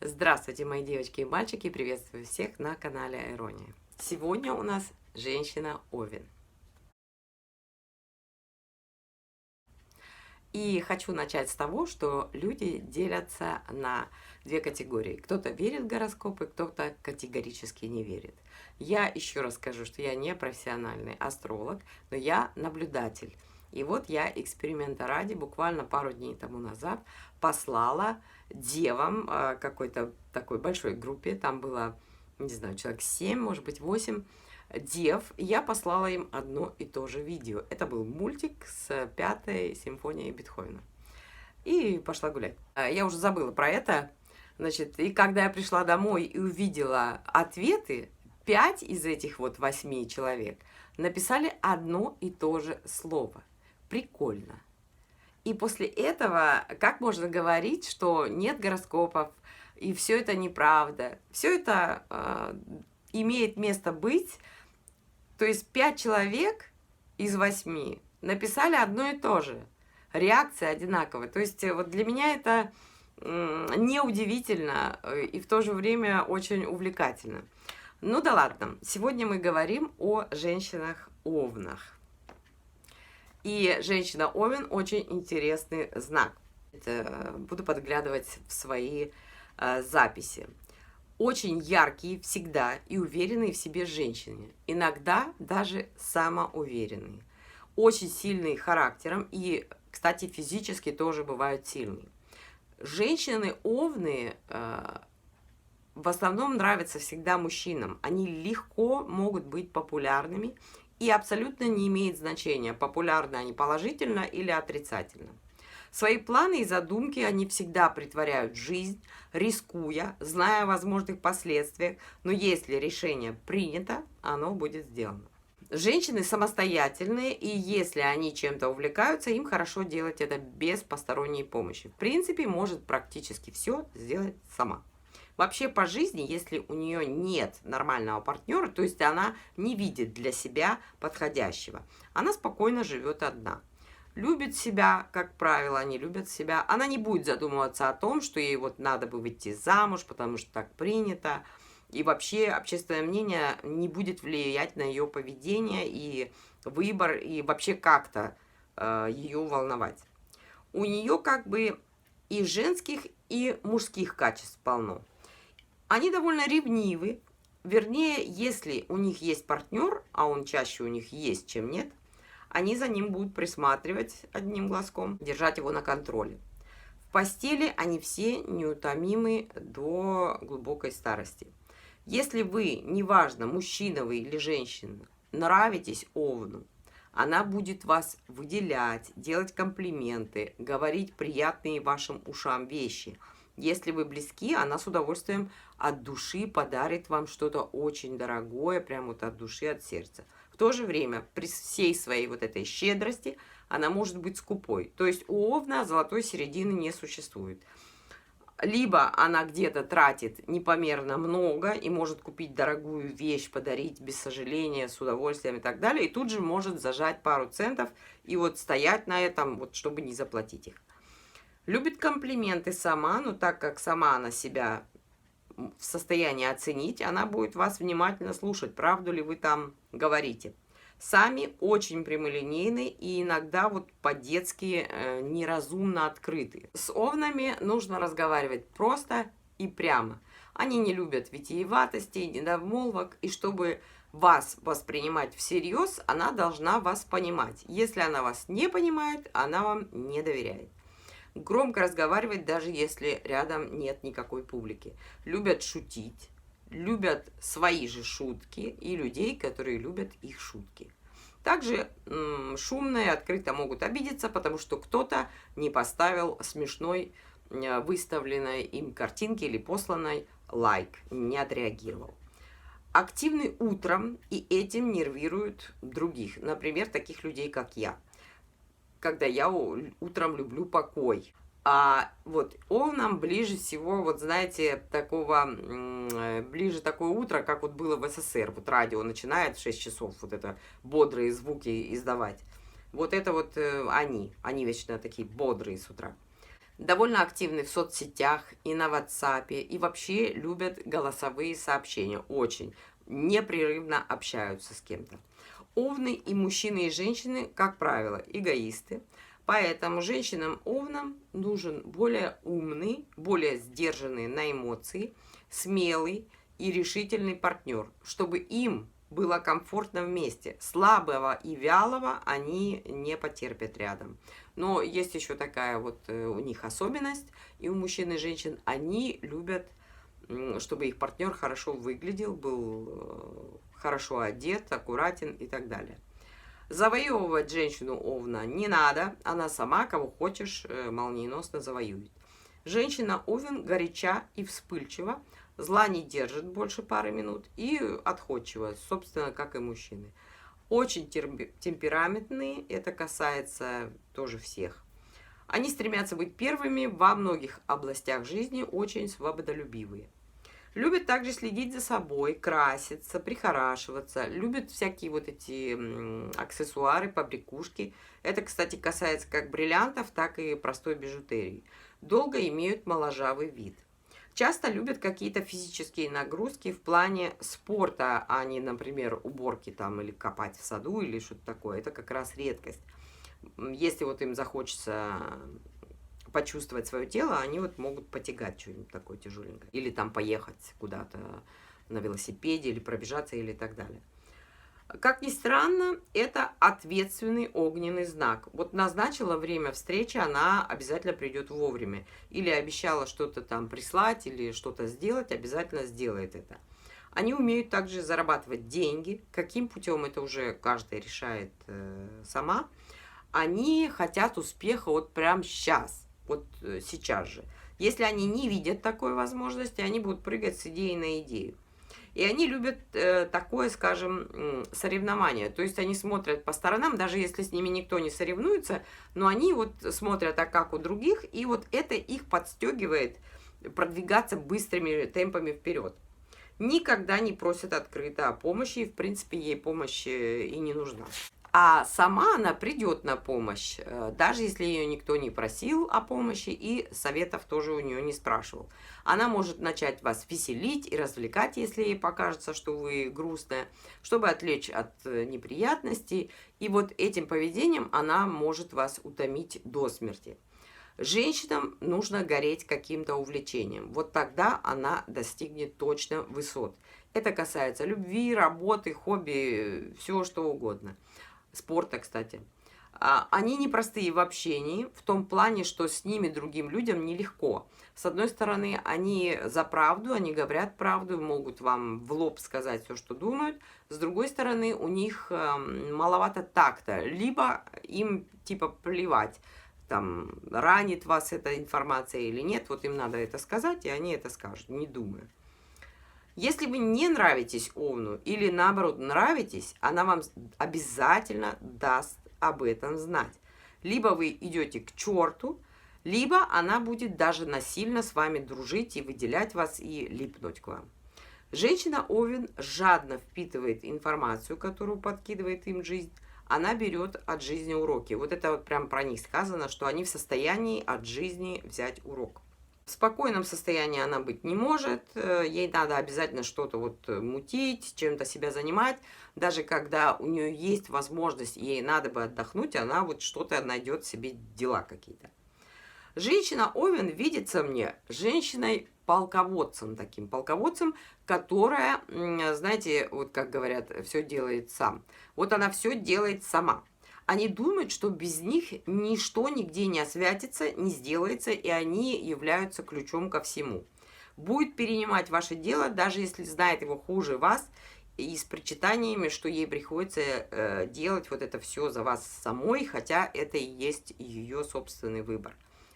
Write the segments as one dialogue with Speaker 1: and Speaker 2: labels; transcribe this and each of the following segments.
Speaker 1: Здравствуйте, мои девочки и мальчики! Приветствую всех на канале Айрония. Сегодня у нас женщина-овен. И хочу начать с того, что люди делятся на две категории. Кто-то верит в гороскопы, кто-то категорически не верит. Я еще раз скажу, что я не профессиональный астролог, но я наблюдатель. И вот я эксперимента ради буквально пару дней тому назад послала девам какой-то такой большой группе, там было, не знаю, человек 7, может быть 8 дев, и я послала им одно и то же видео. Это был мультик с пятой симфонией Бетховена. И пошла гулять. Я уже забыла про это. Значит, и когда я пришла домой и увидела ответы, 5 из этих вот 8 человек написали одно и то же слово. Прикольно. И после этого, как можно говорить, что нет гороскопов, и все это неправда? Все это имеет место быть. То есть 5 человек из 8 написали одно и то же. Реакция одинаковая. То есть вот для меня это неудивительно и в то же время очень увлекательно. Ну да ладно. Сегодня мы говорим о женщинах-овнах. И женщина-овен очень интересный знак. Буду подглядывать в свои записи. Очень яркие всегда и уверенные в себе женщины. Иногда даже самоуверенные. Очень сильные характером и, кстати, физически тоже бывают сильные. Женщины-овны в основном нравятся всегда мужчинам. Они легко могут быть популярными и абсолютно не имеет значения, популярны они положительно или отрицательно. Свои планы и задумки они всегда претворяют в жизнь, рискуя, зная о возможных последствиях, но если решение принято, оно будет сделано. Женщины самостоятельные, и если они чем-то увлекаются, им хорошо делать это без посторонней помощи. В принципе, может практически все сделать сама. Вообще по жизни, если у нее нет нормального партнера, то есть она не видит для себя подходящего, она спокойно живет одна. Любит себя, как правило, они любят себя. Она не будет задумываться о том, что ей вот надо бы выйти замуж, потому что так принято. И вообще общественное мнение не будет влиять на ее поведение и выбор, и вообще как-то ее волновать. У нее как бы и женских, и мужских качеств полно. Они довольно ревнивы, вернее, если у них есть партнер, а он чаще у них есть, чем нет, они за ним будут присматривать одним глазком, держать его на контроле. В постели они все неутомимы до глубокой старости. Если вы, неважно, мужчина вы или женщина, нравитесь овну, она будет вас выделять, делать комплименты, говорить приятные вашим ушам вещи. Если вы близки, она с удовольствием от души подарит вам что-то очень дорогое, прямо вот от души, от сердца. В то же время, при всей своей вот этой щедрости, она может быть скупой. То есть у овна золотой середины не существует. Либо она где-то тратит непомерно много и может купить дорогую вещь, подарить без сожаления, с удовольствием и так далее, и тут же может зажать пару центов и вот стоять на этом, вот, чтобы не заплатить их. Любит комплименты сама, но так как сама она себя в состоянии оценить, она будет вас внимательно слушать, правду ли вы там говорите. Сами очень прямолинейны и иногда вот по-детски неразумно открыты. С овнами нужно разговаривать просто и прямо. Они не любят витиеватостей, недомолвок, и чтобы вас воспринимать всерьез, она должна вас понимать. Если она вас не понимает, она вам не доверяет. Громко разговаривать, даже если рядом нет никакой публики. Любят шутить, любят свои же шутки и людей, которые любят их шутки. Также шумные открыто могут обидеться, потому что кто-то не поставил смешной выставленной им картинки или посланной лайк, не отреагировал. Активны утром и этим нервируют других, например, таких людей, как я. Когда я утром люблю покой. А вот овнам ближе всего, вот знаете, ближе такое утро, как вот было в СССР. Вот радио начинает в 6 часов вот это бодрые звуки издавать. Вот это вот они вечно такие бодрые с утра. Довольно активны в соцсетях и на WhatsApp, и вообще любят голосовые сообщения, очень непрерывно общаются с кем-то. Овны и мужчины, и женщины, как правило, эгоисты, поэтому женщинам-овнам нужен более умный, более сдержанный на эмоции, смелый и решительный партнер, чтобы им было комфортно вместе. Слабого и вялого они не потерпят рядом. Но есть еще такая вот у них особенность, и у мужчин и женщин, они любят, чтобы их партнер хорошо выглядел, был хорошо одет, аккуратен и так далее. Завоевывать женщину Овна не надо, она сама, кого хочешь, молниеносно завоюет. Женщина Овен горяча и вспыльчива, зла не держит больше пары минут и отходчива, собственно, как и мужчины. Очень темпераментные, это касается тоже всех. Они стремятся быть первыми во многих областях жизни, очень свободолюбивые. Любят также следить за собой, краситься, прихорашиваться. Любят всякие вот эти аксессуары, побрякушки. Это, кстати, касается как бриллиантов, так и простой бижутерии. Долго имеют моложавый вид. Часто любят какие-то физические нагрузки в плане спорта, а не, например, уборки там или копать в саду или что-то такое. Это как раз редкость. Если вот им захочется почувствовать свое тело, они вот могут потягать что-нибудь такое тяжеленькое. Или там поехать куда-то на велосипеде, или пробежаться, или так далее. Как ни странно, это ответственный огненный знак. Вот назначила время встречи, она обязательно придет вовремя. Или обещала что-то там прислать, или что-то сделать, обязательно сделает это. Они умеют также зарабатывать деньги. Каким путем, это уже каждая решает сама. Они хотят успеха вот прямо сейчас, вот сейчас же. Если они не видят такой возможности, они будут прыгать с идеи на идею. И они любят такое, скажем, соревнование. То есть они смотрят по сторонам, даже если с ними никто не соревнуется, но они вот смотрят, а как у других, и вот это их подстегивает продвигаться быстрыми темпами вперед. Никогда не просят открыто о помощи, и, в принципе, ей помощь и не нужна. А сама она придет на помощь, даже если ее никто не просил о помощи и советов тоже у нее не спрашивал. Она может начать вас веселить и развлекать, если ей покажется, что вы грустная, чтобы отвлечь от неприятностей. И вот этим поведением она может вас утомить до смерти. Женщинам нужно гореть каким-то увлечением. Вот тогда она достигнет точно высот. Это касается любви, работы, хобби, всего что угодно. Спорта, кстати. Они непростые в общении, в том плане, что с ними, другим людям, нелегко. С одной стороны, они за правду, они говорят правду, могут вам в лоб сказать все, что думают. С другой стороны, у них маловато такта, либо им типа плевать, там, ранит вас эта информация или нет, вот им надо это сказать, и они это скажут, не думая. Если вы не нравитесь Овну или наоборот нравитесь, она вам обязательно даст об этом знать. Либо вы идете к черту, либо она будет даже насильно с вами дружить и выделять вас и липнуть к вам. Женщина Овен жадно впитывает информацию, которую подкидывает им жизнь. Она берет от жизни уроки. Вот это вот прям про них сказано, что они в состоянии от жизни взять урок. В спокойном состоянии она быть не может, ей надо обязательно что-то вот мутить, чем-то себя занимать. Даже когда у нее есть возможность, ей надо бы отдохнуть, она вот что-то найдет себе, дела какие-то. Женщина Овен видится мне женщиной-полководцем, таким полководцем, которая, знаете, вот как говорят, все делает сам. Вот она все делает сама. Они думают, что без них ничто нигде не освятится, не сделается, и они являются ключом ко всему. Будет перенимать ваше дело, даже если знает его хуже вас, и с причитаниями, что ей приходится делать вот это все за вас самой, хотя это и есть ее собственный выбор.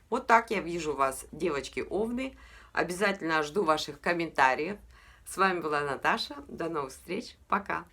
Speaker 1: Вот так я вижу вас, девочки-овны. Обязательно жду ваших комментариев. С вами была Наташа. До новых встреч. Пока.